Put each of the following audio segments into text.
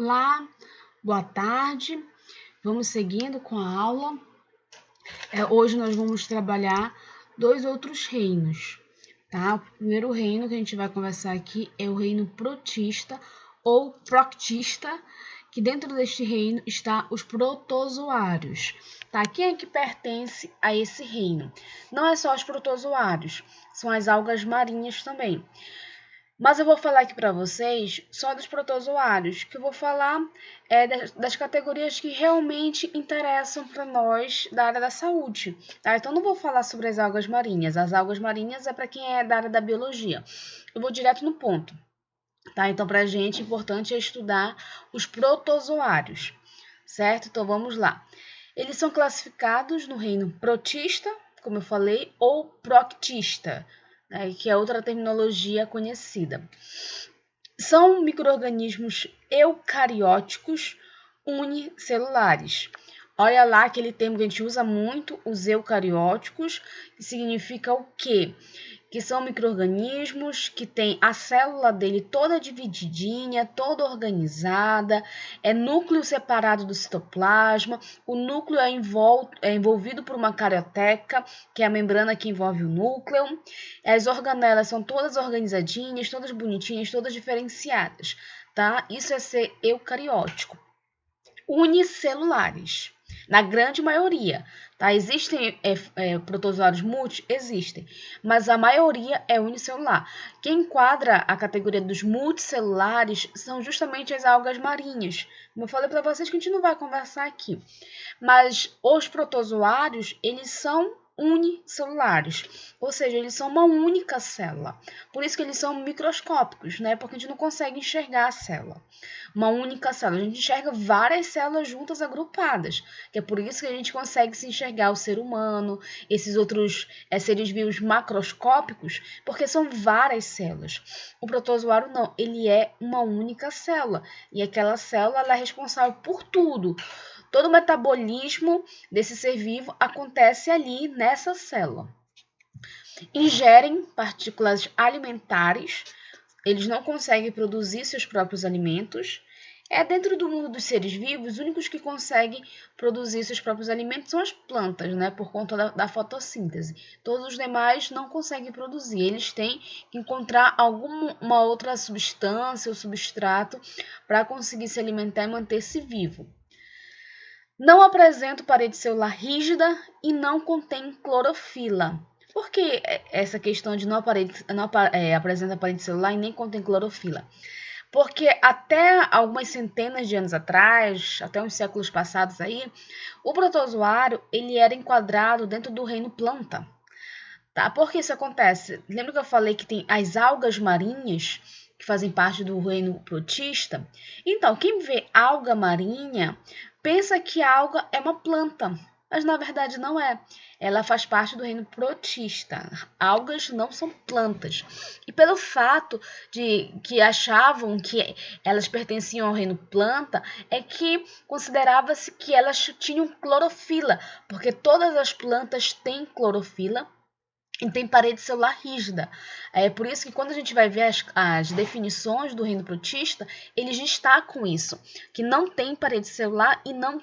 Olá, boa tarde. Vamos seguindo com a aula. Hoje nós vamos trabalhar dois outros reinos, tá? O primeiro reino que a gente vai conversar aqui é o reino protista ou proctista, que dentro deste reino está os protozoários, tá? Quem é que pertence a esse reino? Não é só os protozoários, são as algas marinhas também. Mas eu vou falar aqui para vocês só dos protozoários, que eu vou falar das categorias que realmente interessam para nós da área da saúde, tá? Então, não vou falar sobre as algas marinhas. As algas marinhas é para quem é da área da biologia. Eu vou direto no ponto, tá? Então, para a gente, importante é estudar os protozoários, certo? Então, vamos lá. Eles são classificados no reino protista, como eu falei, ou proctista, né, que é outra terminologia conhecida. São micro-organismos eucarióticos unicelulares. Olha lá aquele termo que a gente usa muito, os eucarióticos, que significa o quê? Que são micro-organismos que tem a célula dele toda divididinha, toda organizada, é núcleo separado do citoplasma, o núcleo é envolvido por uma carioteca, que é a membrana que envolve o núcleo, as organelas são todas organizadinhas, todas bonitinhas, todas diferenciadas, tá? Isso é ser eucariótico. Unicelulares, na grande maioria, tá? Existem protozoários multi? Existem, mas a maioria é unicelular. Quem enquadra a categoria dos multicelulares são justamente as algas marinhas. Como eu falei para vocês que a gente não vai conversar aqui. Mas os protozoários, eles são unicelulares, ou seja, eles são uma única célula. Por isso que eles são microscópicos, né? Porque a gente não consegue enxergar a célula. Uma única célula. A gente enxerga várias células juntas agrupadas, que é por isso que a gente consegue se enxergar o ser humano, esses outros seres vivos macroscópicos, porque são várias células. O protozoário não, ele é uma única célula, e aquela célula ela é responsável por tudo. Todo o metabolismo desse ser vivo acontece ali nessa célula. Ingerem partículas alimentares, eles não conseguem produzir seus próprios alimentos. Dentro do mundo dos seres vivos, os únicos que conseguem produzir seus próprios alimentos são as plantas, né, por conta da fotossíntese. Todos os demais não conseguem produzir, eles têm que encontrar alguma outra substância ou substrato para conseguir se alimentar e manter-se vivo. Não apresenta parede celular rígida e não contém clorofila. Por que essa questão de não apresenta parede celular e nem contém clorofila? Porque até algumas centenas de anos atrás, até uns séculos passados aí, o protozoário ele era enquadrado dentro do reino planta. Tá? Por que isso acontece? Lembra que eu falei que tem as algas marinhas que fazem parte do reino protista? Então, quem vê alga marinha pensa que a alga é uma planta, mas na verdade não é. Ela faz parte do reino protista. Algas não são plantas. E pelo fato de que achavam que elas pertenciam ao reino planta, é que considerava-se que elas tinham clorofila, porque todas as plantas têm clorofila e tem parede celular rígida. É por isso que quando a gente vai ver as definições do reino protista, eles destacam isso, que não tem parede celular e não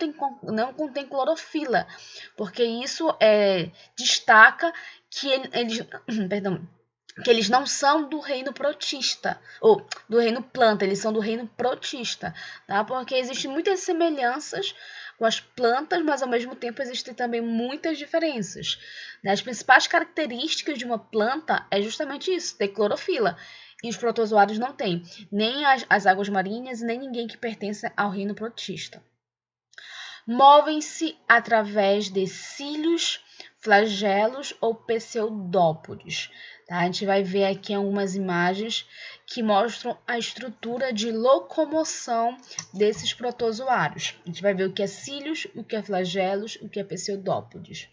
contém clorofila, porque isso destaca que que eles não são do reino protista, ou do reino planta, eles são do reino protista, tá? Porque existem muitas semelhanças com as plantas, mas ao mesmo tempo existem também muitas diferenças. As principais características de uma planta é justamente isso, ter clorofila. E os protozoários não têm, nem as águas marinhas, nem ninguém que pertence ao reino protista. Movem-se através de cílios, flagelos ou pseudópodes. Tá? A gente vai ver aqui algumas imagens que mostram a estrutura de locomoção desses protozoários. A gente vai ver o que é cílios, o que é flagelos, o que é pseudópodes.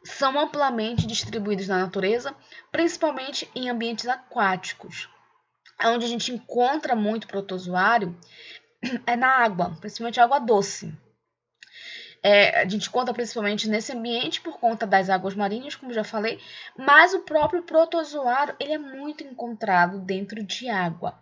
São amplamente distribuídos na natureza, principalmente em ambientes aquáticos. Onde a gente encontra muito protozoário é na água, principalmente água doce. A gente conta principalmente nesse ambiente por conta das águas marinhas, como já falei, mas o próprio protozoário ele é muito encontrado dentro de água.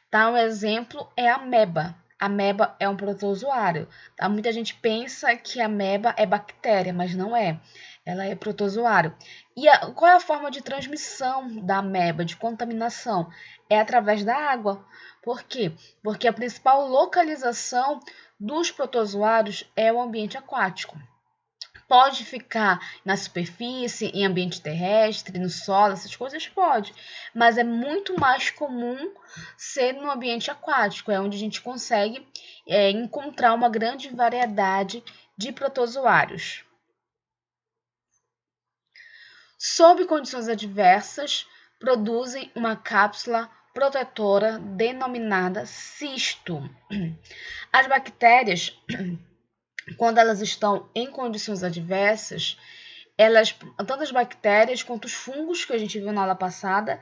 Tá? Um exemplo é a ameba. A ameba é um protozoário. Tá? Muita gente pensa que a ameba é bactéria, mas não é. Ela é protozoário. E qual é a forma de transmissão da ameba, de contaminação? É através da água. Por quê? Porque a principal localização dos protozoários é o ambiente aquático. Pode ficar na superfície, em ambiente terrestre, no solo, essas coisas pode, mas é muito mais comum ser no ambiente aquático, é onde a gente consegue encontrar uma grande variedade de protozoários. Sob condições adversas, produzem uma cápsula protetora denominada cisto. As bactérias, quando elas estão em condições adversas, tanto as bactérias quanto os fungos que a gente viu na aula passada,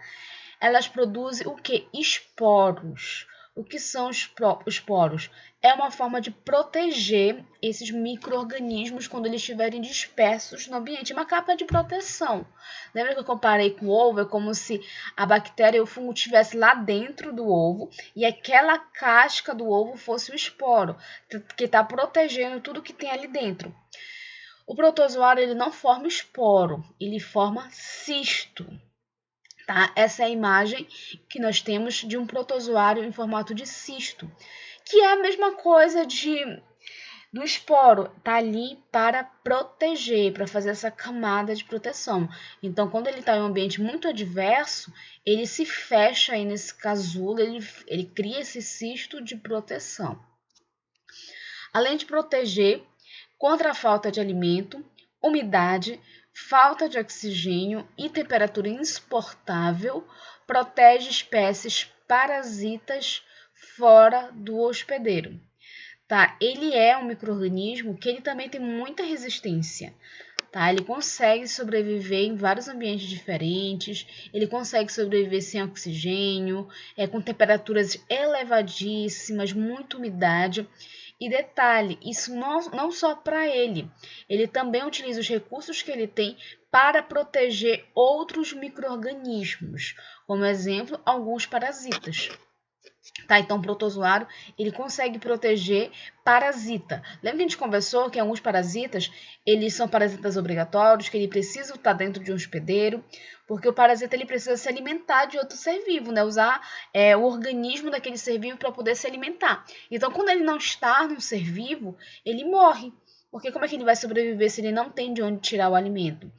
elas produzem o que? Esporos. O que são os poros? É uma forma de proteger esses micro-organismos quando eles estiverem dispersos no ambiente. É uma capa de proteção. Lembra que eu comparei com o ovo? É como se a bactéria e o fungo estivessem lá dentro do ovo e aquela casca do ovo fosse o esporo, que está protegendo tudo que tem ali dentro. O protozoário ele não forma esporo, ele forma cisto. Tá? Essa é a imagem que nós temos de um protozoário em formato de cisto, que é a mesma coisa do esporo, tá ali para proteger, para fazer essa camada de proteção. Então, quando ele está em um ambiente muito adverso, ele se fecha aí nesse casulo, ele cria esse cisto de proteção. Além de proteger contra a falta de alimento, umidade, falta de oxigênio e temperatura insuportável, protege espécies parasitas fora do hospedeiro. Tá? Ele é um micro-organismo que ele também tem muita resistência. Tá? Ele consegue sobreviver em vários ambientes diferentes, ele consegue sobreviver sem oxigênio, com temperaturas elevadíssimas, muita umidade. E detalhe, isso não só para ele também utiliza os recursos que ele tem para proteger outros micro-organismos, como exemplo, alguns parasitas. Tá, então o protozoário ele consegue proteger parasita. Lembra que a gente conversou que alguns parasitas eles são parasitas obrigatórios, que ele precisa estar dentro de um hospedeiro, porque o parasita ele precisa se alimentar de outro ser vivo, né? Usar o organismo daquele ser vivo para poder se alimentar. Então, quando ele não está num ser vivo, ele morre. Porque como é que ele vai sobreviver se ele não tem de onde tirar o alimento?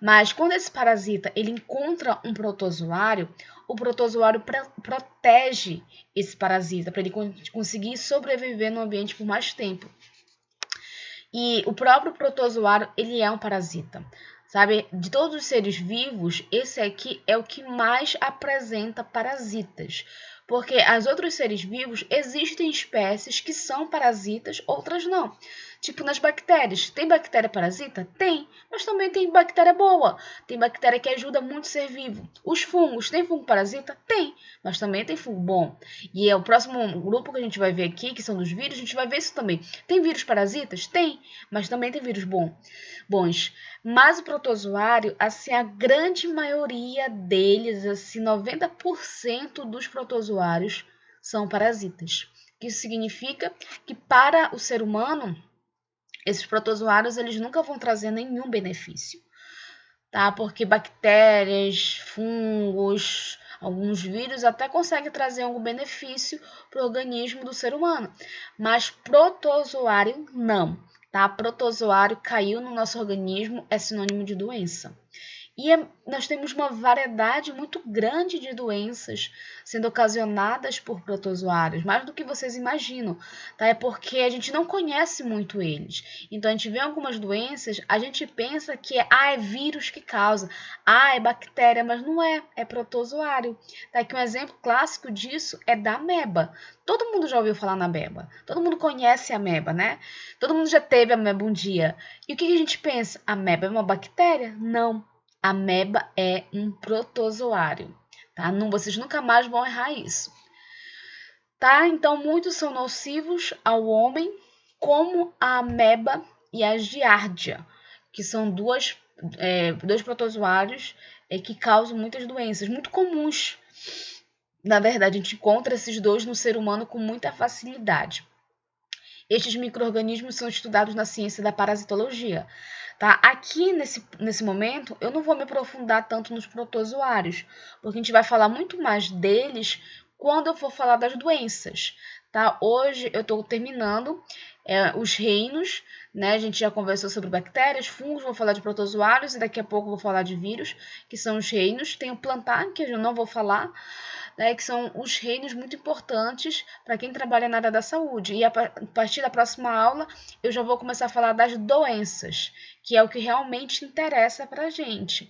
Mas quando esse parasita ele encontra um protozoário, o protozoário protege esse parasita para ele conseguir sobreviver no ambiente por mais tempo. E o próprio protozoário ele é um parasita. Sabe, de todos os seres vivos, esse aqui é o que mais apresenta parasitas. Porque as outros seres vivos existem espécies que são parasitas, outras não. Tipo nas bactérias. Tem bactéria parasita? Tem. Mas também tem bactéria boa. Tem bactéria que ajuda muito o ser vivo. Os fungos. Tem fungo parasita? Tem. Mas também tem fungo bom. E é o próximo grupo que a gente vai ver aqui, que são dos vírus, a gente vai ver isso também. Tem vírus parasitas? Tem. Mas também tem vírus bons. Mas o protozoário, assim, a grande maioria deles, assim, 90% dos protozoários são parasitas. Isso significa que para o ser humano, esses protozoários eles nunca vão trazer nenhum benefício, tá? Porque bactérias, fungos, alguns vírus até conseguem trazer algum benefício para o organismo do ser humano, mas protozoário não, tá? Protozoário caiu no nosso organismo é sinônimo de doença. E nós temos uma variedade muito grande de doenças sendo ocasionadas por protozoários, mais do que vocês imaginam, tá? É porque a gente não conhece muito eles. Então, a gente vê algumas doenças, a gente pensa que é vírus que causa, é bactéria, mas não é, é protozoário. Tá? Aqui um exemplo clássico disso é da ameba. Todo mundo já ouviu falar na ameba, todo mundo conhece a ameba, né? Todo mundo já teve a ameba um dia. E o que a gente pensa? A ameba é uma bactéria? Não. A ameba é um protozoário, tá? Não, vocês nunca mais vão errar isso. Tá? Então, muitos são nocivos ao homem, como a ameba e a giardia, que são dois protozoários que causam muitas doenças, muito comuns. Na verdade, a gente encontra esses dois no ser humano com muita facilidade. Estes micro-organismos são estudados na ciência da parasitologia. Tá? Aqui, nesse momento, eu não vou me aprofundar tanto nos protozoários, porque a gente vai falar muito mais deles quando eu for falar das doenças. Tá? Hoje eu estou terminando os reinos, né? A gente já conversou sobre bactérias, fungos, vou falar de protozoários e daqui a pouco vou falar de vírus, que são os reinos. Tem o plantar, que eu não vou falar, né, que são os reinos muito importantes para quem trabalha na área da saúde. E a partir da próxima aula, eu já vou começar a falar das doenças, que é o que realmente interessa para a gente.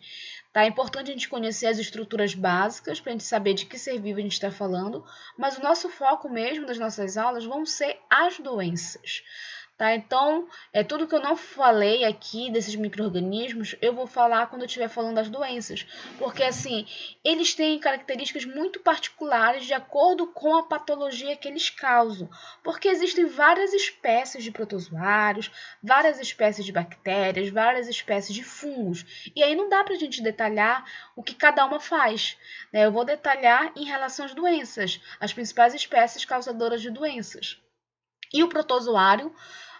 Tá? É importante a gente conhecer as estruturas básicas para a gente saber de que ser vivo a gente está falando, mas o nosso foco mesmo das nossas aulas vão ser as doenças. Tá? Então, tudo que eu não falei aqui desses micro-organismos, eu vou falar quando eu estiver falando das doenças. Porque, assim, eles têm características muito particulares de acordo com a patologia que eles causam. Porque existem várias espécies de protozoários, várias espécies de bactérias, várias espécies de fungos. E aí não dá para a gente detalhar o que cada uma faz, né? Eu vou detalhar em relação às doenças, as principais espécies causadoras de doenças. E o protozoário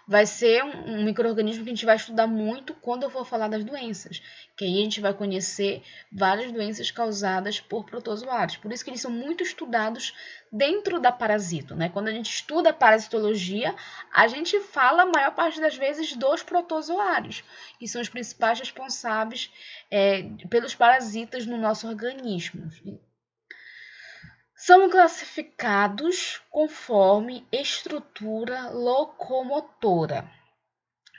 vai ser um micro-organismo que a gente vai estudar muito quando eu for falar das doenças, que aí a gente vai conhecer várias doenças causadas por protozoários. Por isso que eles são muito estudados dentro da parasito, né? Quando a gente estuda a parasitologia, a gente fala a maior parte das vezes dos protozoários, que são os principais responsáveis pelos parasitas no nosso organismo. São classificados conforme estrutura locomotora.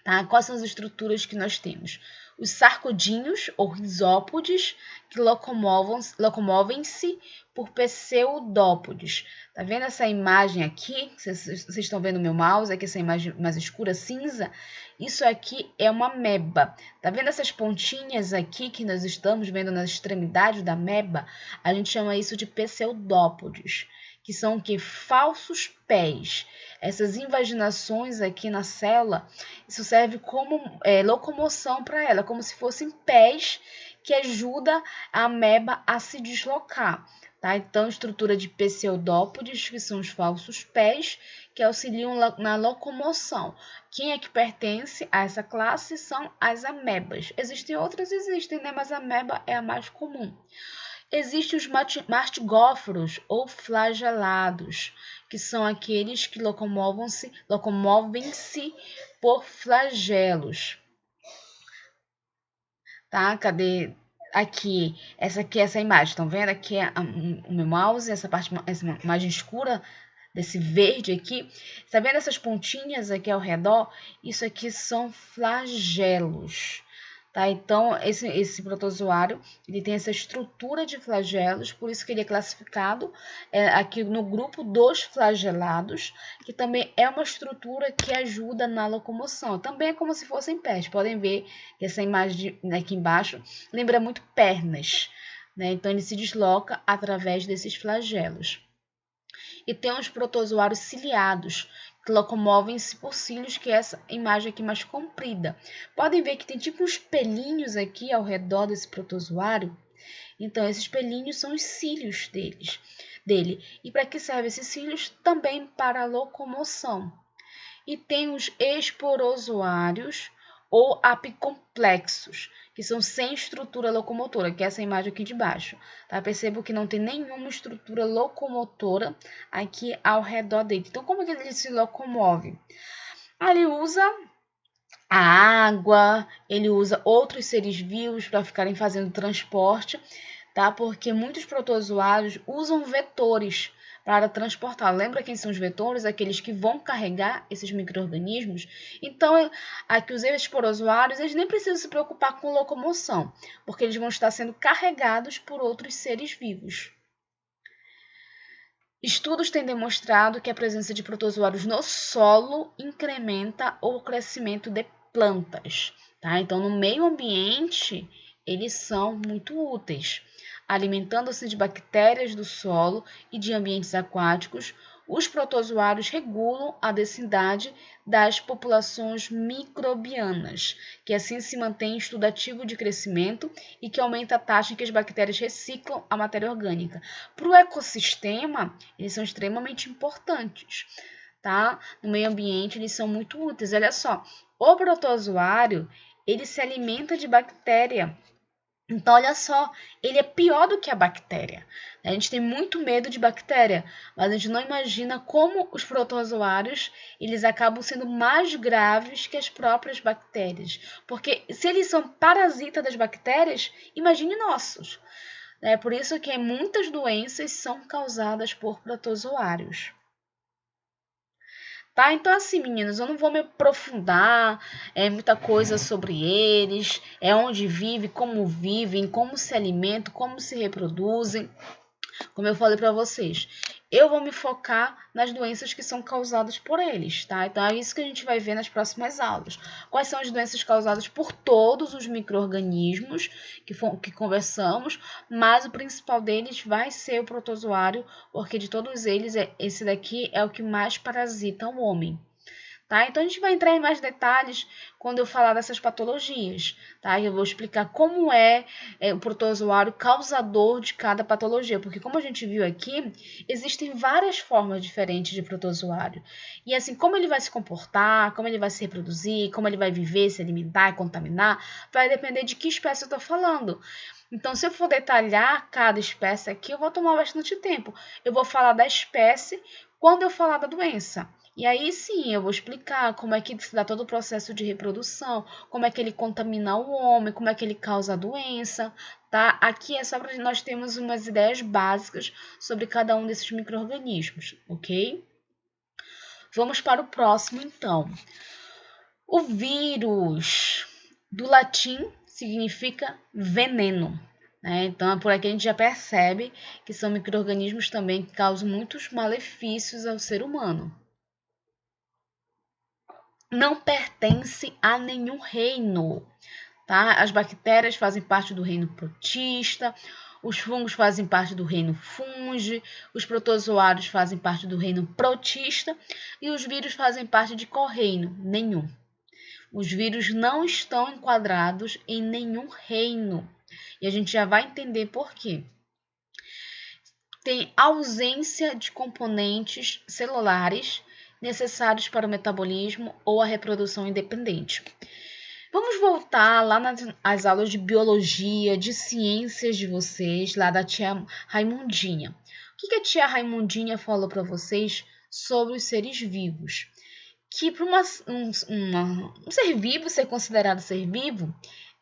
Tá? Quais são as estruturas que nós temos? Os sarcodinhos ou risópodes, que locomovem-se por pseudópodes. Tá vendo essa imagem aqui? Vocês estão vendo o meu mouse, aqui essa imagem mais escura, cinza? Isso aqui é uma ameba. Tá vendo essas pontinhas aqui que nós estamos vendo nas extremidades da ameba? A gente chama isso de pseudópodes, que são o que? Falsos pés. Essas invaginações aqui na célula, isso serve como locomoção para ela, como se fossem pés que ajuda a ameba a se deslocar. Tá? Então, estrutura de pseudópodes, que são os falsos pés, que auxiliam na locomoção. Quem é que pertence a essa classe são as amebas. Existem outras? Existem, né? Mas a ameba é a mais comum. Existem os mastigóforos ou flagelados, que são aqueles que locomovem-se por flagelos. Tá? Cadê? Aqui, essa imagem, estão vendo? Aqui é o meu mouse, essa imagem escura desse verde aqui. Tá vendo essas pontinhas aqui ao redor? Isso aqui são flagelos. Tá? Então, esse protozoário, ele tem essa estrutura de flagelos, por isso que ele é classificado aqui no grupo dos flagelados, que também é uma estrutura que ajuda na locomoção. Também é como se fossem pés. Podem ver que essa imagem aqui embaixo lembra muito pernas, né? Então, ele se desloca através desses flagelos. E tem os protozoários ciliados, que locomovem-se por cílios, que é essa imagem aqui mais comprida. Podem ver que tem tipo uns pelinhos aqui ao redor desse protozoário. Então, esses pelinhos são os cílios dele. E para que servem esses cílios? Também para a locomoção. E tem os esporozoários ou apicomplexos, que são sem estrutura locomotora, que é essa imagem aqui de baixo. Tá? Percebo que não tem nenhuma estrutura locomotora aqui ao redor dele. Então, como é que ele se locomove? Ele usa a água, ele usa outros seres vivos para ficarem fazendo transporte, tá? Porque muitos protozoários usam vetores para transportar. Lembra quem são os vetores? Aqueles que vão carregar esses micro-organismos. Então, aqui os esporozoários, eles nem precisam se preocupar com locomoção, porque eles vão estar sendo carregados por outros seres vivos. Estudos têm demonstrado que a presença de protozoários no solo incrementa o crescimento de plantas. Tá? Então, no meio ambiente, eles são muito úteis. Alimentando-se de bactérias do solo e de ambientes aquáticos, Os protozoários regulam a densidade das populações microbianas, que assim se mantém em estudo ativo de crescimento e que aumenta a taxa em que as bactérias reciclam a matéria orgânica. Para o ecossistema, eles são extremamente importantes, tá? No meio ambiente, eles são muito úteis. Olha só, o protozoário, ele se alimenta de bactéria. Então, olha só, ele é pior do que a bactéria. A gente tem muito medo de bactéria, mas a gente não imagina como os protozoários eles acabam sendo mais graves que as próprias bactérias. Porque se eles são parasitas das bactérias, imagine nossos. É por isso que muitas doenças são causadas por protozoários. Tá? Então, assim, meninas, eu não vou me aprofundar muita coisa sobre eles, onde vivem, como se alimentam, como se reproduzem. Como eu falei para vocês, eu vou me focar nas doenças que são causadas por eles, tá? Então é isso que a gente vai ver nas próximas aulas. Quais são as doenças causadas por todos os micro-organismos que conversamos, mas o principal deles vai ser o protozoário, porque de todos eles, esse daqui é o que mais parasita o homem. Tá? Então, a gente vai entrar em mais detalhes quando eu falar dessas patologias. Tá? Eu vou explicar como é o protozoário causador de cada patologia, porque como a gente viu aqui, existem várias formas diferentes de protozoário. E assim, como ele vai se comportar, como ele vai se reproduzir, como ele vai viver, se alimentar e contaminar, vai depender de que espécie eu estou falando. Então, se eu for detalhar cada espécie aqui, eu vou tomar bastante tempo. Eu vou falar da espécie quando eu falar da doença. E aí sim, eu vou explicar como é que se dá todo o processo de reprodução, como é que ele contamina o homem, como é que ele causa a doença, tá? Aqui é só para nós termos umas ideias básicas sobre cada um desses micro-organismos, ok? Vamos para o próximo, então. O vírus, do latim, significa veneno. Então, por aqui a gente já percebe que são micro-organismos também que causam muitos malefícios ao ser humano. Não pertence a nenhum reino, tá? As bactérias fazem parte do reino protista, os fungos fazem parte do reino fungi, os protozoários fazem parte do reino protista e os vírus fazem parte de qual reino? Nenhum. Os vírus não estão enquadrados em nenhum reino. E a gente já vai entender por quê. Tem ausência de componentes celulares necessários para o metabolismo ou a reprodução independente. Vamos voltar lá nas aulas de biologia, de ciências de vocês, lá da tia Raimundinha. O que a tia Raimundinha falou para vocês sobre os seres vivos? Que para um ser vivo ser considerado ser vivo,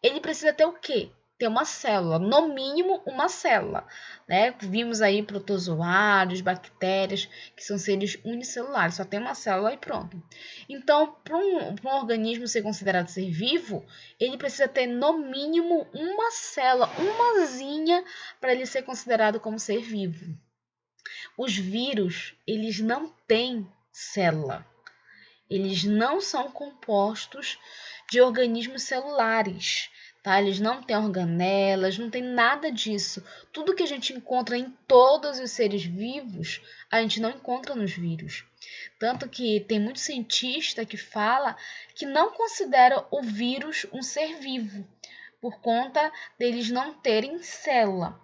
ele precisa ter o quê? Ter uma célula, no mínimo uma célula, né? Vimos aí protozoários, bactérias, que são seres unicelulares, só tem uma célula e pronto. Então, para um organismo ser considerado ser vivo, ele precisa ter no mínimo uma célula, umazinha, para ele ser considerado como ser vivo. Os vírus, eles não têm célula. Eles não são compostos de organismos celulares, tá? Eles não têm organelas, não tem nada disso. Tudo que a gente encontra em todos os seres vivos, a gente não encontra nos vírus. Tanto que tem muito cientista que fala que não considera o vírus um ser vivo, por conta deles não terem célula.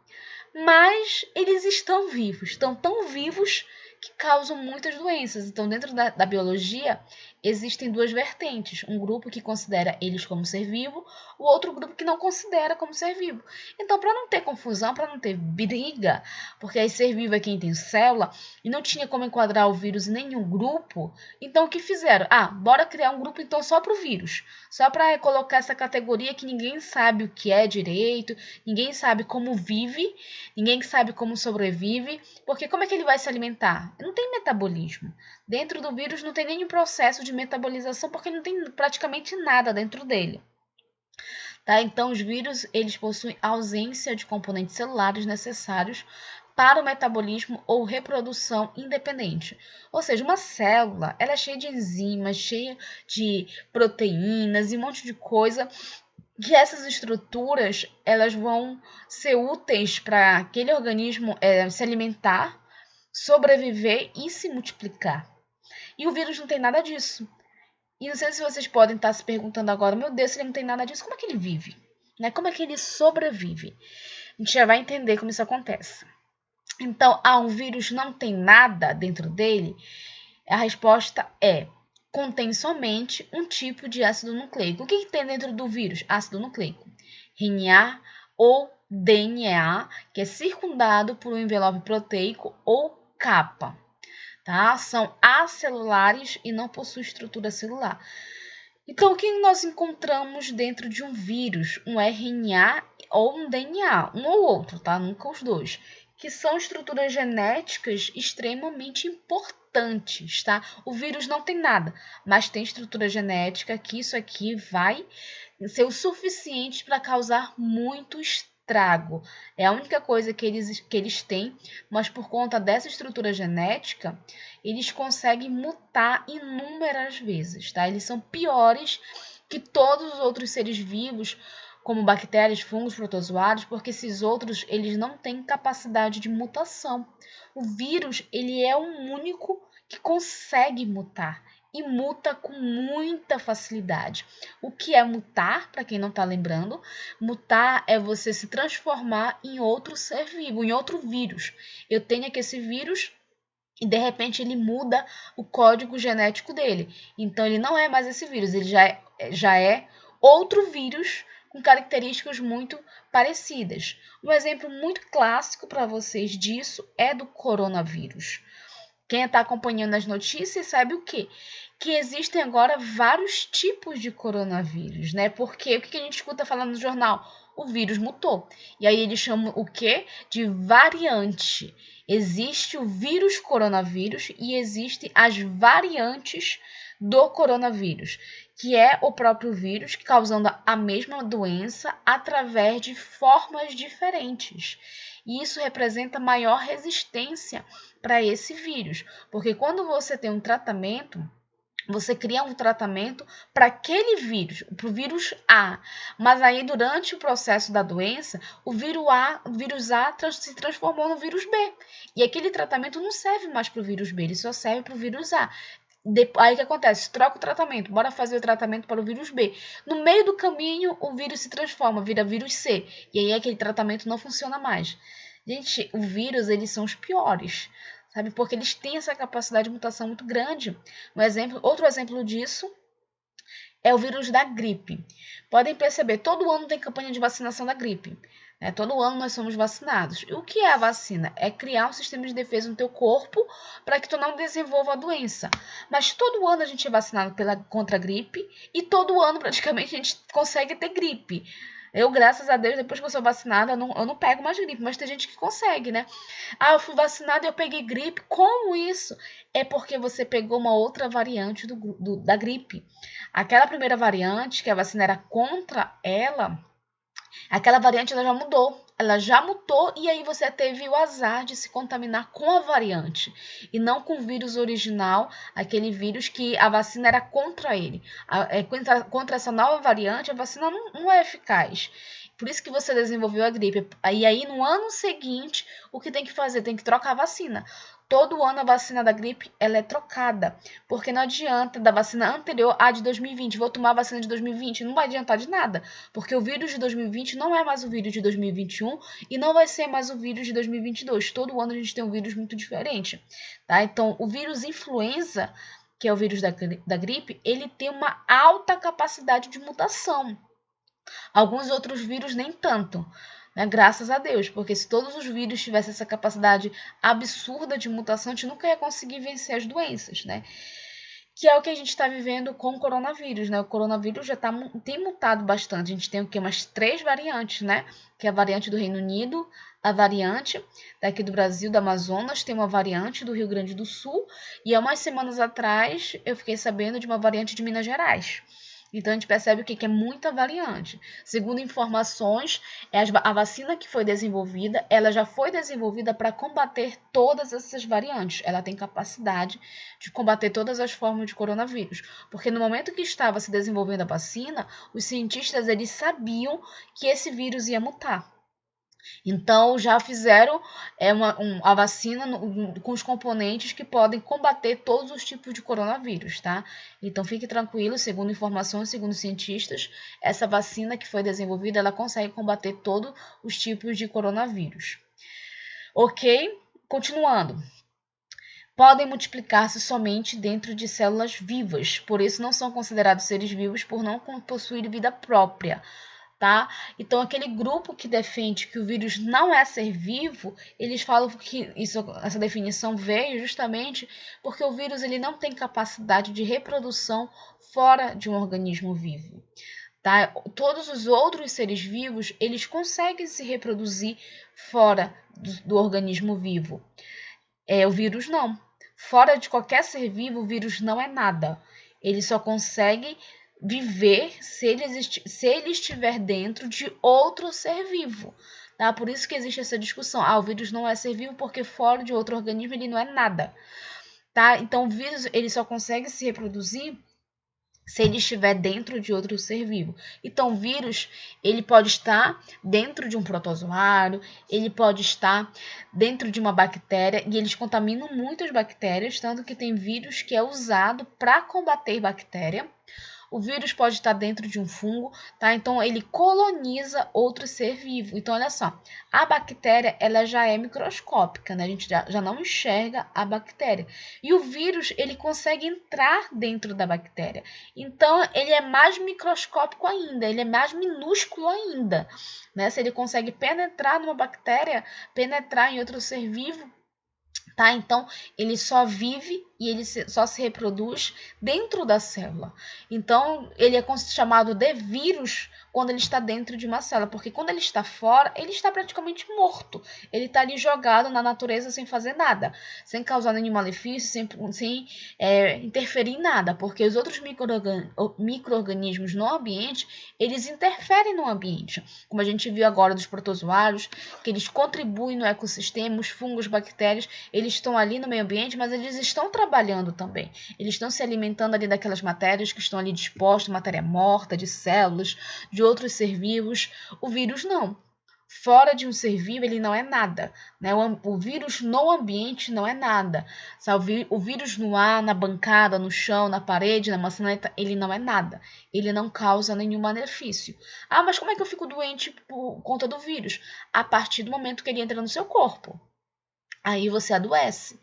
Mas eles estão vivos, estão tão vivos que causam muitas doenças. Então, dentro da biologia, existem duas vertentes. Um grupo que considera eles como ser vivo, o outro grupo que não considera como ser vivo. Então, para não ter confusão, para não ter briga, porque aí ser vivo é quem tem célula, e não tinha como enquadrar o vírus em nenhum grupo, então o que fizeram? Bora criar um grupo então só para o vírus. Só para colocar essa categoria que ninguém sabe o que é direito, ninguém sabe como vive, ninguém sabe como sobrevive, porque como é que ele vai se alimentar? Não tem metabolismo. Dentro do vírus não tem nenhum processo de metabolização, porque não tem praticamente nada dentro dele. Tá? Então, os vírus eles possuem ausência de componentes celulares necessários para o metabolismo ou reprodução independente. Ou seja, uma célula ela é cheia de enzimas, cheia de proteínas e um monte de coisa que essas estruturas elas vão ser úteis para aquele organismo se alimentar. sobreviver e se multiplicar. E o vírus não tem nada disso. E não sei se vocês podem estar se perguntando agora, meu Deus, se ele não tem nada disso, como é que ele vive? Né? Como é que ele sobrevive? A gente já vai entender como isso acontece. Então, um vírus não tem nada dentro dele? A resposta é: contém somente um tipo de ácido nucleico. O que tem dentro do vírus? Ácido nucleico. RNA ou DNA, que é circundado por um envelope proteico ou capa. Tá? São acelulares e não possuem estrutura celular. Então, o que nós encontramos dentro de um vírus? Um RNA ou um DNA, um ou outro, tá? Nunca os dois, que são estruturas genéticas extremamente importantes, tá? O vírus não tem nada, mas tem estrutura genética que isso aqui vai ser o suficiente para causar muito estrago. É a única coisa que eles têm, mas por conta dessa estrutura genética, eles conseguem mutar inúmeras vezes, tá? Eles são piores que todos os outros seres vivos, como bactérias, fungos, protozoários, porque esses outros, eles não têm capacidade de mutação. O vírus, ele é o único que consegue mutar e muta com muita facilidade. O que é mutar, para quem não está lembrando? Mutar é você se transformar em outro ser vivo, em outro vírus. Eu tenho aqui esse vírus e de repente ele muda o código genético dele. Então ele não é mais esse vírus, ele já é outro vírus com características muito parecidas. Um exemplo muito clássico para vocês disso é do coronavírus. Quem está acompanhando as notícias sabe o quê? Que existem agora vários tipos de coronavírus, né? Porque o que a gente escuta falando no jornal? O vírus mutou. E aí eles chamam o quê? De variante. Existe o vírus coronavírus e existem as variantes do coronavírus, que é o próprio vírus causando a mesma doença através de formas diferentes. E isso representa maior resistência para esse vírus, porque quando você tem um tratamento, você cria um tratamento para aquele vírus, para o vírus A. Mas aí, durante o processo da doença, o vírus A se transformou no vírus B. E aquele tratamento não serve mais para o vírus B, ele só serve para o vírus A. Aí o que acontece? Troca o tratamento, bora fazer o tratamento para o vírus B. No meio do caminho, o vírus se transforma, vira vírus C. E aí aquele tratamento não funciona mais. Gente, o vírus, eles são os piores, sabe? Porque eles têm essa capacidade de mutação muito grande. Outro exemplo disso é o vírus da gripe. Podem perceber, todo ano tem campanha de vacinação da gripe. Né? Todo ano nós somos vacinados. E o que é a vacina? É criar um sistema de defesa no teu corpo para que tu não desenvolva a doença. Mas todo ano a gente é vacinado contra a gripe e todo ano praticamente a gente consegue ter gripe. Eu, graças a Deus, depois que eu sou vacinada, eu não pego mais gripe, mas tem gente que consegue, né? Eu fui vacinada e eu peguei gripe. Como isso? É porque você pegou uma outra variante da gripe. Aquela primeira variante, que a vacina era contra ela, aquela variante ela já mudou. Ela já mutou e aí você teve o azar de se contaminar com a variante e não com o vírus original, aquele vírus que a vacina era contra ele. Contra essa nova variante, a vacina não é eficaz. Por isso que você desenvolveu a gripe. E aí, no ano seguinte, o que tem que fazer? Tem que trocar a vacina. Todo ano a vacina da gripe ela é trocada, porque não adianta da vacina anterior à de 2020, vou tomar a vacina de 2020, não vai adiantar de nada, porque o vírus de 2020 não é mais o vírus de 2021 e não vai ser mais o vírus de 2022. Todo ano a gente tem um vírus muito diferente, tá? Então, o vírus influenza, que é o vírus da gripe, ele tem uma alta capacidade de mutação. Alguns outros vírus nem tanto. Né? Graças a Deus, porque se todos os vírus tivessem essa capacidade absurda de mutação, a gente nunca ia conseguir vencer as doenças, né? Que é o que a gente está vivendo com o coronavírus, né? O coronavírus já tem mutado bastante. A gente tem o quê? Umas 3 variantes, né? Que é a variante do Reino Unido, a variante daqui do Brasil, do Amazonas, tem uma variante do Rio Grande do Sul, e há umas semanas atrás eu fiquei sabendo de uma variante de Minas Gerais. Então, a gente percebe o que é muita variante. Segundo informações, a vacina que foi desenvolvida, ela já foi desenvolvida para combater todas essas variantes. Ela tem capacidade de combater todas as formas de coronavírus. Porque no momento que estava se desenvolvendo a vacina, os cientistas eles sabiam que esse vírus ia mutar. Então, já fizeram a vacina com os componentes que podem combater todos os tipos de coronavírus, tá? Então, fique tranquilo, segundo informações, segundo cientistas, essa vacina que foi desenvolvida, ela consegue combater todos os tipos de coronavírus. Ok? Continuando. Podem multiplicar-se somente dentro de células vivas, por isso não são considerados seres vivos por não possuir vida própria. Tá? Então, aquele grupo que defende que o vírus não é ser vivo, eles falam que essa definição veio justamente porque o vírus ele não tem capacidade de reprodução fora de um organismo vivo. Tá? Todos os outros seres vivos, eles conseguem se reproduzir fora do organismo vivo. O vírus não. Fora de qualquer ser vivo, o vírus não é nada. Ele só consegue viver se ele estiver dentro de outro ser vivo. Tá? Por isso que existe essa discussão. O vírus não é ser vivo porque fora de outro organismo ele não é nada. Tá? Então, o vírus ele só consegue se reproduzir se ele estiver dentro de outro ser vivo. Então, o vírus, ele pode estar dentro de um protozoário, ele pode estar dentro de uma bactéria, e eles contaminam muitas bactérias, tanto que tem vírus que é usado para combater bactéria. O vírus pode estar dentro de um fungo, tá? Então, ele coloniza outro ser vivo. Então, olha só, a bactéria, ela já é microscópica, né? A gente já não enxerga a bactéria. E o vírus, ele consegue entrar dentro da bactéria. Então, ele é mais microscópico ainda, ele é mais minúsculo ainda, né? Se ele consegue penetrar numa bactéria, penetrar em outro ser vivo, tá? Então, ele só vive e ele só se reproduz dentro da célula. Então, ele é chamado de vírus quando ele está dentro de uma célula, porque quando ele está fora, ele está praticamente morto. Ele está ali jogado na natureza sem fazer nada, sem causar nenhum malefício, sem interferir em nada, porque os outros micro-organismos no ambiente, eles interferem no ambiente, como a gente viu agora dos protozoários, que eles contribuem no ecossistema, os fungos, bactérias, eles estão ali no meio ambiente, mas eles estão trabalhando também. Eles estão se alimentando ali daquelas matérias que estão ali dispostas, matéria morta, de células, de outros ser vivos. O vírus não. Fora de um ser vivo, ele não é nada. Né? O vírus no ambiente não é nada. O vírus no ar, na bancada, no chão, na parede, na maçaneta, ele não é nada. Ele não causa nenhum malefício. Mas como é que eu fico doente por conta do vírus? A partir do momento que ele entra no seu corpo. Aí você adoece.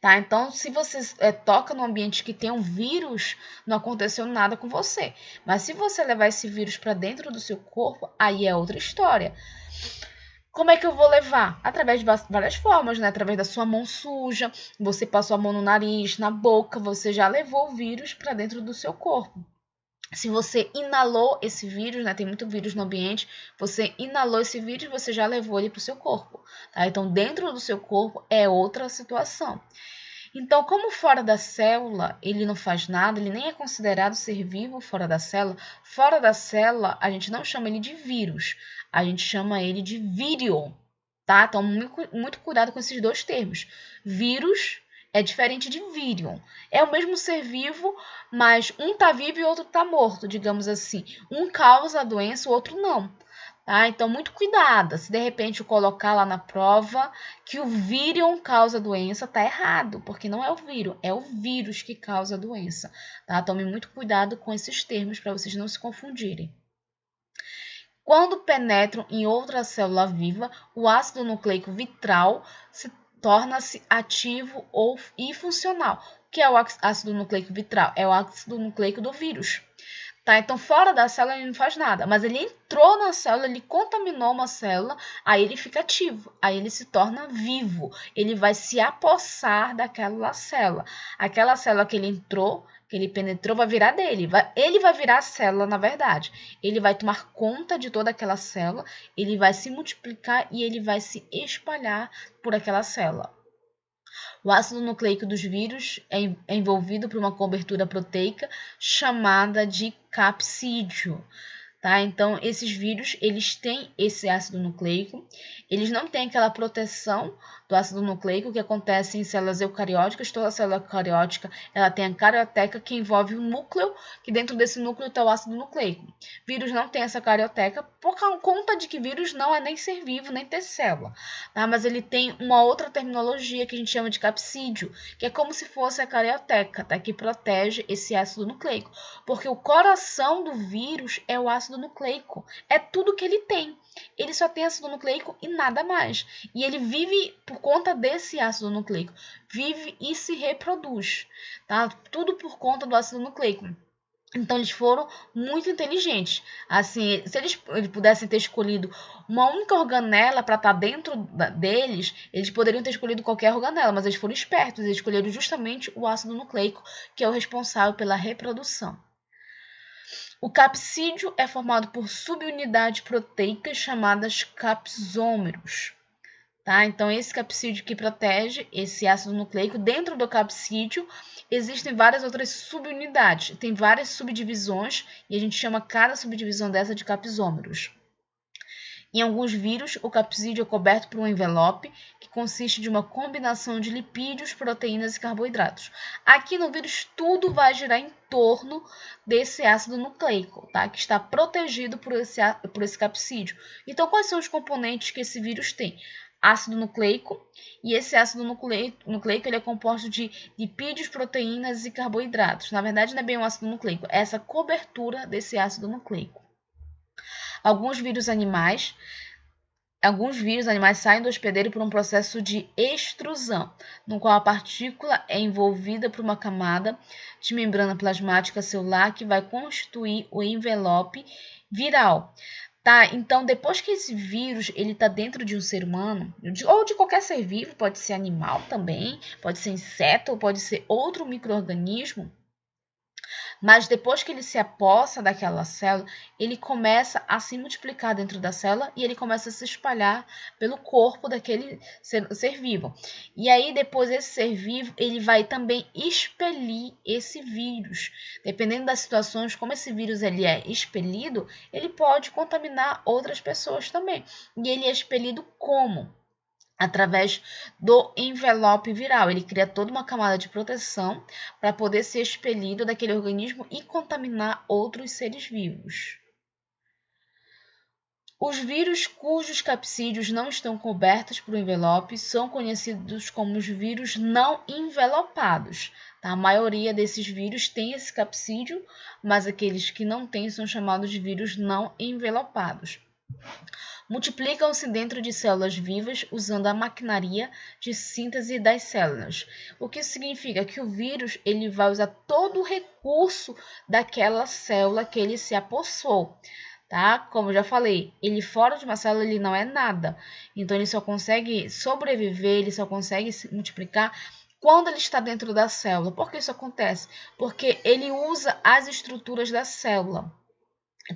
Tá? Então, se você toca num ambiente que tem um vírus, não aconteceu nada com você. Mas se você levar esse vírus para dentro do seu corpo, aí é outra história. Como é que eu vou levar? Através de várias formas, né? Através da sua mão suja, você passou a mão no nariz, na boca, você já levou o vírus para dentro do seu corpo. Se você inalou esse vírus, né? Tem muito vírus no ambiente, você inalou esse vírus, você já levou ele para o seu corpo. Tá? Então, dentro do seu corpo é outra situação. Então, como fora da célula ele não faz nada, ele nem é considerado ser vivo fora da célula a gente não chama ele de vírus, a gente chama ele de vírion, tá? Então, muito cuidado com esses dois termos. Vírus é diferente de vírion. É o mesmo ser vivo, mas um está vivo e o outro está morto, digamos assim. Um causa a doença, o outro não. Tá? Então, muito cuidado. Se de repente eu colocar lá na prova que o vírion causa doença, tá errado, porque não é o vírus, é o vírus que causa a doença. Tá? Tome muito cuidado com esses termos para vocês não se confundirem. Quando penetram em outra célula viva, o ácido nucleico vitral torna-se ativo e funcional. O que é o ácido nucleico vitral? É o ácido nucleico do vírus. Tá? Então, fora da célula ele não faz nada, mas ele entrou na célula, ele contaminou uma célula, aí ele fica ativo, aí ele se torna vivo, ele vai se apossar daquela célula. Aquela célula que ele entrou, que ele penetrou, vai virar dele, ele vai virar a célula, na verdade. Ele vai tomar conta de toda aquela célula, ele vai se multiplicar e ele vai se espalhar por aquela célula. O ácido nucleico dos vírus é envolvido por uma cobertura proteica chamada de capsídeo. tá? Então, esses vírus, eles têm esse ácido nucleico, eles não têm aquela proteção do ácido nucleico que acontece em células eucarióticas. Toda célula eucariótica, ela tem a carioteca que envolve o núcleo, que dentro desse núcleo está o ácido nucleico. Vírus não tem essa carioteca por conta de que vírus não é nem ser vivo, nem ter célula, tá? Mas ele tem uma outra terminologia que a gente chama de capsídio, que é como se fosse a carioteca, tá? Que protege esse ácido nucleico, porque o coração do vírus é o ácido nucleico, é tudo que ele tem. Ele só tem ácido nucleico e nada mais. E ele vive por conta desse ácido nucleico. Vive e se reproduz, tá? Tudo por conta do ácido nucleico. Então, eles foram muito inteligentes. Assim, se eles pudessem ter escolhido uma única organela para estar dentro deles, eles poderiam ter escolhido qualquer organela, mas eles foram espertos e escolheram justamente o ácido nucleico, que é o responsável pela reprodução. O capsídio é formado por subunidades proteicas chamadas capsômeros. Tá? Então, esse capsídio que protege esse ácido nucleico, dentro do capsídio existem várias outras subunidades, tem várias subdivisões e a gente chama cada subdivisão dessa de capsômeros. Em alguns vírus, o capsídio é coberto por um envelope que consiste de uma combinação de lipídios, proteínas e carboidratos. Aqui no vírus, tudo vai girar em torno desse ácido nucleico, tá? Que está protegido por esse capsídio. Então, quais são os componentes que esse vírus tem? Ácido nucleico, e esse ácido nucleico ele é composto de lipídios, proteínas e carboidratos. Na verdade, não é bem um ácido nucleico, é essa cobertura desse ácido nucleico. Alguns vírus animais saem do hospedeiro por um processo de extrusão, no qual a partícula é envolvida por uma camada de membrana plasmática celular que vai constituir o envelope viral. Tá? Então, depois que esse vírus está dentro de um ser humano, ou de qualquer ser vivo, pode ser animal também, pode ser inseto, ou pode ser outro micro-organismo, mas depois que ele se apossa daquela célula, ele começa a se multiplicar dentro da célula e ele começa a se espalhar pelo corpo daquele ser vivo. E aí depois esse ser vivo, ele vai também expelir esse vírus. Dependendo das situações, como esse vírus ele é expelido, ele pode contaminar outras pessoas também. E ele é expelido como? Através do envelope viral. Ele cria toda uma camada de proteção para poder ser expelido daquele organismo e contaminar outros seres vivos. Os vírus cujos capsídeos não estão cobertos por envelope são conhecidos como os vírus não envelopados. Tá? A maioria desses vírus tem esse capsídeo, mas aqueles que não têm são chamados de vírus não envelopados. Multiplicam-se dentro de células vivas usando a maquinaria de síntese das células. O que significa que o vírus ele vai usar todo o recurso daquela célula que ele se apossou. Tá? Como eu já falei, ele fora de uma célula ele não é nada. Então ele só consegue sobreviver, ele só consegue se multiplicar quando ele está dentro da célula. Por que isso acontece? Porque ele usa as estruturas da célula.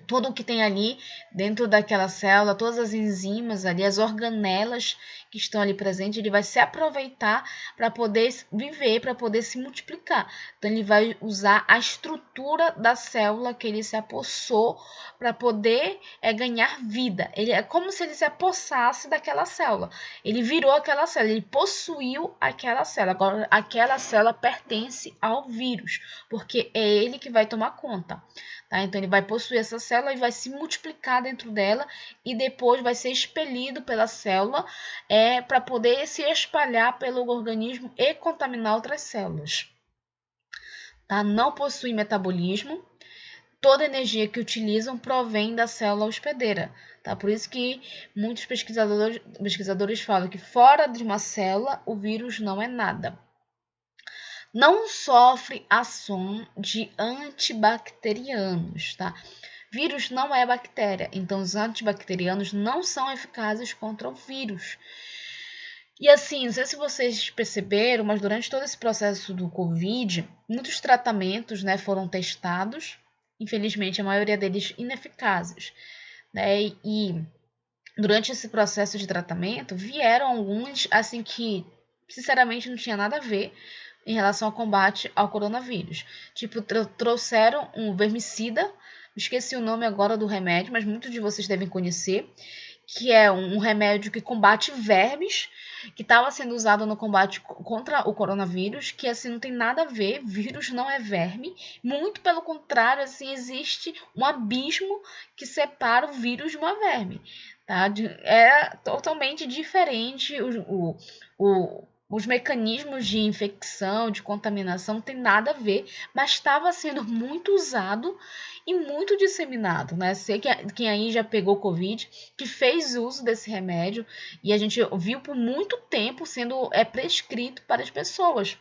Tudo o que tem ali dentro daquela célula, todas as enzimas ali, as organelas que estão ali presentes, ele vai se aproveitar para poder viver, para poder se multiplicar. Então, ele vai usar a estrutura da célula que ele se apossou para poder ganhar vida. Ele é como se ele se apossasse daquela célula. Ele virou aquela célula, ele possuiu aquela célula. Agora, aquela célula pertence ao vírus, porque é ele que vai tomar conta. Tá? Então, ele vai possuir essa célula e vai se multiplicar dentro dela e depois vai ser expelido pela célula para poder se espalhar pelo organismo e contaminar outras células. Tá? Não possui metabolismo. Toda a energia que utilizam provém da célula hospedeira. Tá? Por isso que muitos pesquisadores falam que fora de uma célula o vírus não é nada. Não sofre ação de antibacterianos, tá? Vírus não é bactéria, então os antibacterianos não são eficazes contra o vírus. E assim, não sei se vocês perceberam, mas durante todo esse processo do Covid, muitos tratamentos, né, foram testados, infelizmente a maioria deles ineficazes, né? E durante esse processo de tratamento, vieram alguns, assim, que sinceramente não tinha nada a ver em relação ao combate ao coronavírus. Tipo, trouxeram um vermicida esqueci o nome agora do remédio, mas muitos de vocês devem conhecer, que é um remédio que combate vermes, que estava sendo usado no combate contra o coronavírus, que assim não tem nada a ver, vírus não é verme, muito pelo contrário, assim existe um abismo que separa o vírus de uma verme, tá? É totalmente diferente os mecanismos de infecção, de contaminação, não tem nada a ver, mas estava sendo muito usado e muito disseminado, né? Sei que quem aí já pegou Covid, que fez uso desse remédio, e a gente viu por muito tempo sendo prescrito para as pessoas.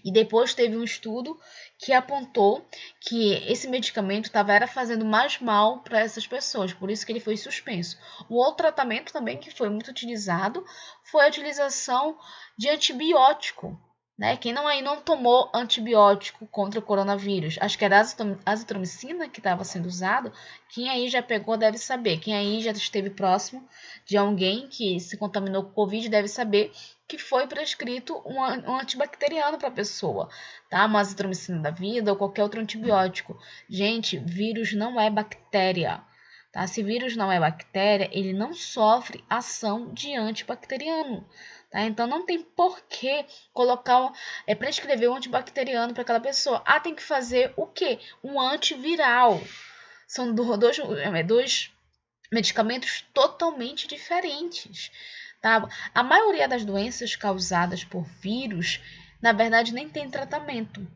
E depois teve um estudo que apontou que esse medicamento estava fazendo mais mal para essas pessoas, por isso que ele foi suspenso. O outro tratamento também que foi muito utilizado foi a utilização de antibiótico. Né? Quem não tomou antibiótico contra o coronavírus, acho que era azitromicina que estava sendo usado, quem aí já pegou deve saber, quem aí já esteve próximo de alguém que se contaminou com Covid deve saber que foi prescrito um antibacteriano para a pessoa, tá? Uma azitromicina da vida ou qualquer outro antibiótico. Gente, vírus não é bactéria, tá? Se vírus não é bactéria, ele não sofre ação de antibacteriano. Tá? Então não tem por que prescrever um antibacteriano para aquela pessoa. Ah, tem que fazer o quê? Um antiviral. São dois medicamentos totalmente diferentes. Tá? A maioria das doenças causadas por vírus, na verdade, nem tem tratamento.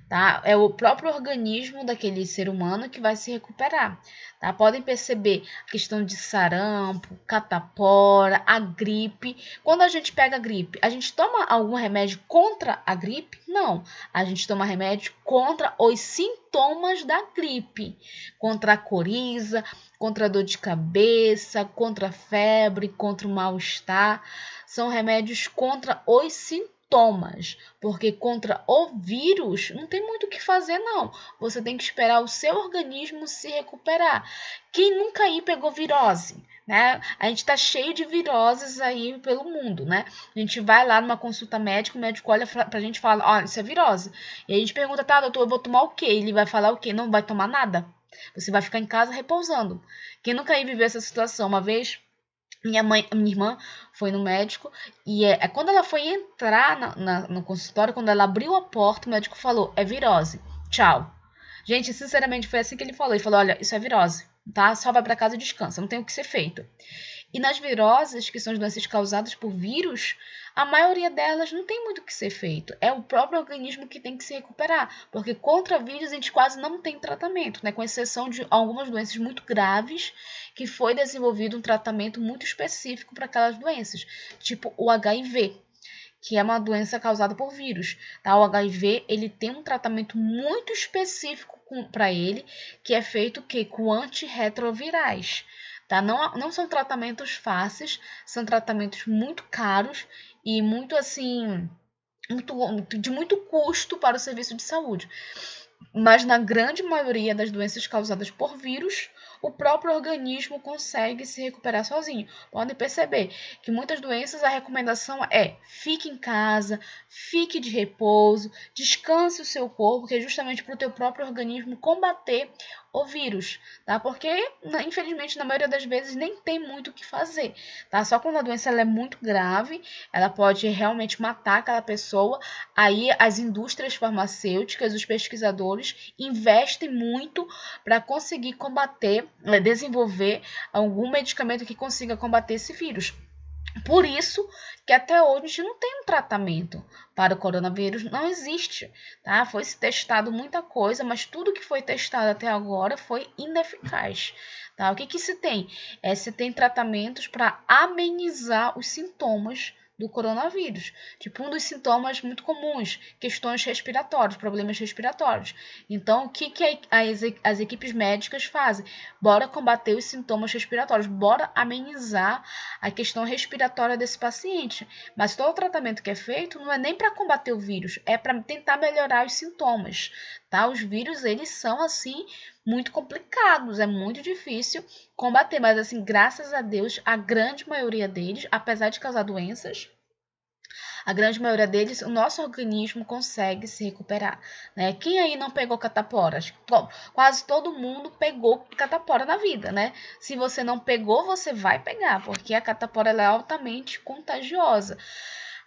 Tá? É o próprio organismo daquele ser humano que vai se recuperar. Tá? Podem perceber a questão de sarampo, catapora, a gripe. Quando a gente pega a gripe, a gente toma algum remédio contra a gripe? Não. A gente toma remédio contra os sintomas da gripe. Contra a coriza, contra a dor de cabeça, contra a febre, contra o mal-estar. São remédios contra os sintomas, porque contra o vírus não tem muito o que fazer, não. Você tem que esperar o seu organismo se recuperar. Quem nunca aí pegou virose? Né? A gente tá cheio de viroses aí pelo mundo, né? A gente vai lá numa consulta médica, o médico olha pra gente e fala, olha, isso é virose. E a gente pergunta, tá, doutor, eu vou tomar o quê? Ele vai falar o quê? Não vai tomar nada. Você vai ficar em casa repousando. Quem nunca aí viveu essa situação? Uma vez, minha irmã foi no médico e quando ela foi entrar no consultório, quando ela abriu a porta, o médico falou, é virose. Tchau. Gente, sinceramente, foi assim que ele falou. Ele falou, olha, isso é virose, tá? Só vai para casa e descansa, não tem o que ser feito. E nas viroses, que são as doenças causadas por vírus, a maioria delas não tem muito o que ser feito. É o próprio organismo que tem que se recuperar, porque contra vírus a gente quase não tem tratamento, né? Com exceção de algumas doenças muito graves, que foi desenvolvido um tratamento muito específico para aquelas doenças, tipo o HIV, que é uma doença causada por vírus. Tá? O HIV ele tem um tratamento muito específico para ele, que é feito com antirretrovirais. Tá? Não são tratamentos fáceis, são tratamentos muito caros e muito assim, de muito custo para o serviço de saúde. Mas na grande maioria das doenças causadas por vírus, o próprio organismo consegue se recuperar sozinho. Podem perceber que muitas doenças a recomendação é fique em casa, fique de repouso, descanse o seu corpo, que é justamente para o teu próprio organismo combater o vírus, tá? Porque, infelizmente, na maioria das vezes nem tem muito o que fazer, tá? Só quando a doença ela é muito grave, ela pode realmente matar aquela pessoa, aí as indústrias farmacêuticas, os pesquisadores investem muito para conseguir combater, desenvolver algum medicamento que consiga combater esse vírus. Por isso que até hoje a gente não tem um tratamento para o coronavírus, não existe, tá? Foi testado muita coisa, mas tudo que foi testado até agora foi ineficaz, tá? O que se tem? Se tem tratamentos para amenizar os sintomas do coronavírus. Tipo, um dos sintomas muito comuns, questões respiratórias, problemas respiratórios. Então, o que as equipes médicas fazem? Bora combater os sintomas respiratórios, bora amenizar a questão respiratória desse paciente. Mas todo o tratamento que é feito não é nem para combater o vírus, é para tentar melhorar os sintomas, tá? Os vírus, eles são, assim, muito complicados, é muito difícil combater, mas assim, graças a Deus, a grande maioria deles, apesar de causar doenças, A grande maioria deles, o nosso organismo consegue se recuperar, né? Quem aí não pegou catapora? Quase todo mundo pegou catapora na vida, né? Se você não pegou, você vai pegar, porque a catapora ela é altamente contagiosa.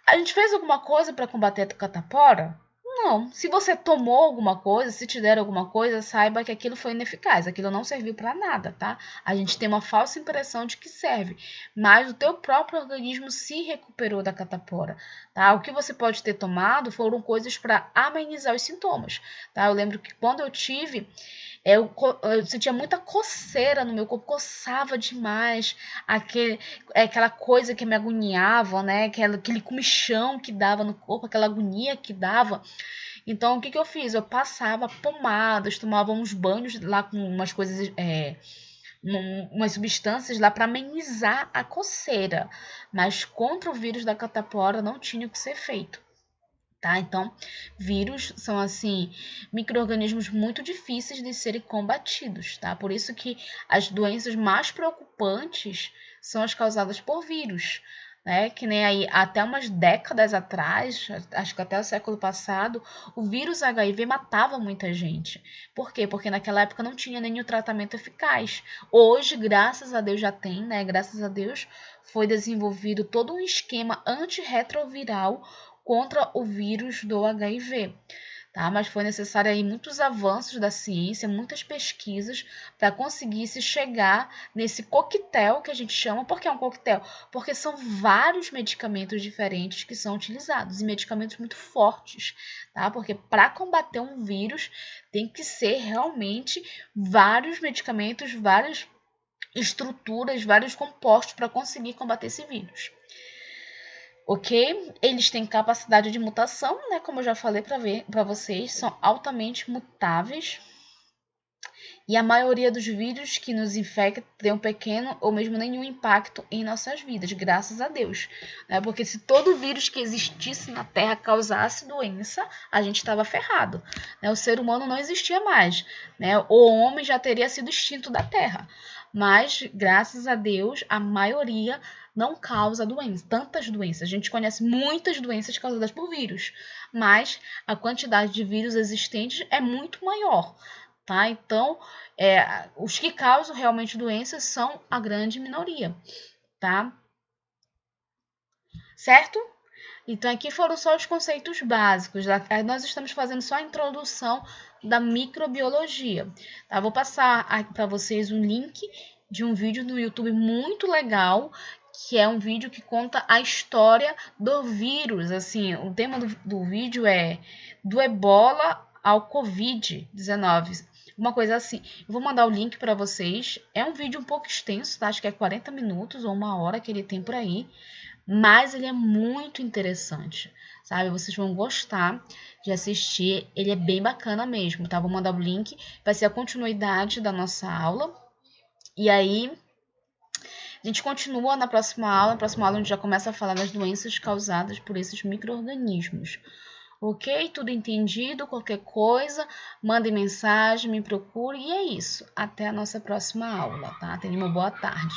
A gente fez alguma coisa para combater a catapora? Não. Se você tomou alguma coisa, se te deram alguma coisa, saiba que aquilo foi ineficaz, aquilo não serviu para nada, tá? A gente tem uma falsa impressão de que serve, mas o teu próprio organismo se recuperou da catapora, tá? O que você pode ter tomado foram coisas para amenizar os sintomas, tá? Eu lembro que quando eu tive eu sentia muita coceira no meu corpo, coçava demais, aquela coisa que me agoniava, né? Aquele comichão que dava no corpo, aquela agonia que dava. Então, o que eu fiz? Eu passava pomadas, tomava uns banhos lá com umas coisas, umas substâncias lá para amenizar a coceira. Mas contra o vírus da catapora não tinha o que ser feito. Tá? Então, vírus são assim micro-organismos muito difíceis de serem combatidos, tá? Por isso que as doenças mais preocupantes são as causadas por vírus, né? Que nem aí até umas décadas atrás, acho que até o século passado, o vírus HIV matava muita gente. Por quê? Porque naquela época não tinha nenhum tratamento eficaz. Hoje, graças a Deus já tem, né? Graças a Deus foi desenvolvido todo um esquema antirretroviral contra o vírus do HIV, tá? Mas foi necessário aí muitos avanços da ciência, muitas pesquisas para conseguir se chegar nesse coquetel que a gente chama. Por que é um coquetel? Porque são vários medicamentos diferentes que são utilizados e medicamentos muito fortes, tá? Porque para combater um vírus tem que ser realmente vários medicamentos, várias estruturas, vários compostos para conseguir combater esse vírus. Ok? Eles têm capacidade de mutação, né? Como eu já falei para vocês, são altamente mutáveis. E a maioria dos vírus que nos infectam tem um pequeno ou mesmo nenhum impacto em nossas vidas, graças a Deus. Né? Porque se todo vírus que existisse na Terra causasse doença, a gente estava ferrado. Né? O ser humano não existia mais. Né? O homem já teria sido extinto da Terra. Mas, graças a Deus, a maioria não causa doença, tantas doenças. A gente conhece muitas doenças causadas por vírus, mas a quantidade de vírus existentes é muito maior, tá? Então, os que causam realmente doenças são a grande minoria, tá? Certo? Então, aqui foram só os conceitos básicos. Nós estamos fazendo só a introdução da microbiologia. Tá? Vou passar para vocês um link de um vídeo no YouTube muito legal, que é um vídeo que conta a história do vírus. Assim, o tema do vídeo é do Ebola ao Covid-19. Uma coisa assim. Eu vou mandar o link para vocês. É um vídeo um pouco extenso, tá? Acho que é 40 minutos ou uma hora que ele tem por aí. Mas ele é muito interessante, sabe? Vocês vão gostar de assistir. Ele é bem bacana mesmo, tá? Vou mandar o link. Vai ser a continuidade da nossa aula. E aí, a gente continua na próxima aula. Na próxima aula a gente já começa a falar das doenças causadas por esses micro-organismos. Ok? Tudo entendido? Qualquer coisa, mandem mensagem, me procure. E é isso. Até a nossa próxima aula, tá? Tenha uma boa tarde.